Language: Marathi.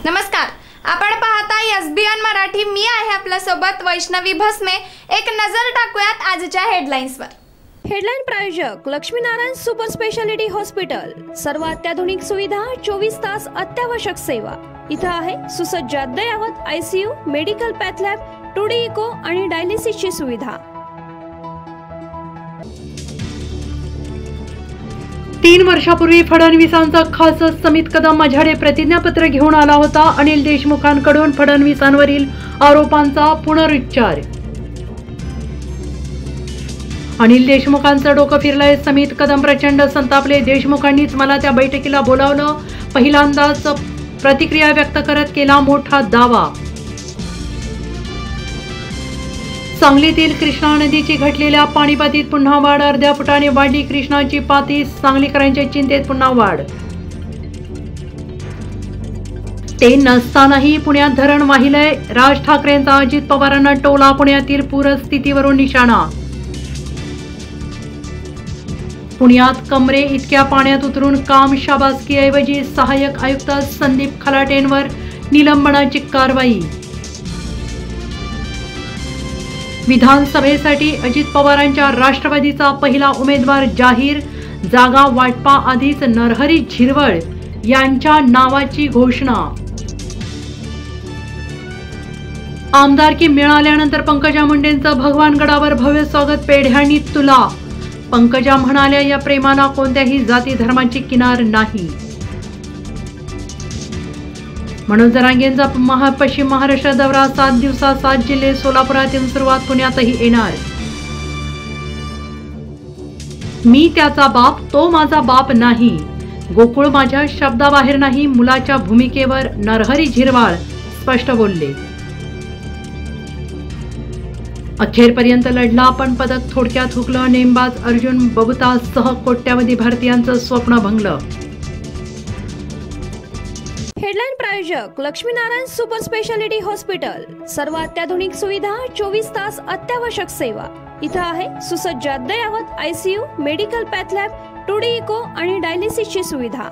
नमस्कार, आपण पाहता एसबीएन मराठी। मी आहे आपल्या सोबत वैष्णवी भस्मे। एक नजर टाकूयात आजच्या हेडलाईन्सवर। हेडलाईन प्रायोजक लक्ष्मीनारायण सुपर स्पेशालिटी हॉस्पिटल। सर्व अत्याधुनिक सुविधा, 24 तास अत्यावश्यक सेवा। इथं आहे सुसज्ज अद्ययावत ICU, medical path lab, 2D echo आणि डायलिसिसची सुविधा। 3 वर्षापूर्वी फडणवीसांचा खास समित कदम माझ्याकडे प्रतिज्ञापत्र घेऊन आला होता। अनिल देशमुखांकडून फडणवीसांवरील आरोपांचा पुनरुच्चार। अनिल देशमुखांचं डोकं फिरलंय। समित कदम प्रचंड संतापले। देशमुखांनीच मला त्या बैठकीला बोलावलं, पहिल्यांदाच प्रतिक्रिया व्यक्त करत केला मोठा दावा। सांगलीतील कृष्णा नदीची घटलेल्या पाणीपातीत पुन्हा वाढ। अर्ध्या फुटाने वाढली कृष्णाची पाती। सांगलीकरांच्या चिंतेत पुन्हा वाढ। ते नसतानाही पुण्यात धरण वाहिलंय। राज ठाकरेंचा अजित पवारांना टोला। पुण्यातील पूरस्थितीवरून निशाणा। पुण्यात कमरे इतक्या पाण्यात उतरून काम। शाबासकीऐवजी सहाय्यक आयुक्त संदीप खलाटेंवर निलंबनाची कारवाई। विधानसभेसाठी अजित पवारांच्या राष्ट्रवादीचा पहिला उमेदवार जाहीर। जागा वाटपाआधीच नरहरी झिरवळ यांच्या नावाची घोषणा। आमदारकी मिळाल्यानंतर पंकजा मुंडेंचं भगवानगडावर भव्य स्वागत। पेढ्यांनी तुला। पंकजा म्हणाल्या, या प्रेमाला कोणत्याही जाती धर्माची किनार नाही। मनोज जरांगेंचा पश्चिम महाराष्ट्र दौरा। 7 दिवसात 7 जिल्हे। सोलापुरातून सुरुवात, पुण्यातही येणार। मी त्याचा बाप, तो माझा बाप नाही। गोकुळ माझ्या शब्दाबाहेर नाही। मुलाच्या भूमिकेवर नरहरी झिरवाळ स्पष्ट बोलले। अखेरपर्यंत लढला पण पदक थोडक्यात हुकलं। नेमबाज अर्जुन बबुतासह कोट्यावधी भारतीयांचं स्वप्न भंगलं। हेडलाईन प्रायोजक लक्ष्मीनारायण सुपर स्पेशालिटी हॉस्पिटल। सर्व अत्याधुनिक सुविधा, 24 तास अत्यावश्यक सेवा। इथं आहे सुसज्ज अद्ययावत ICU, medical path lab, 2D echo आणि डायलिसिसची सुविधा।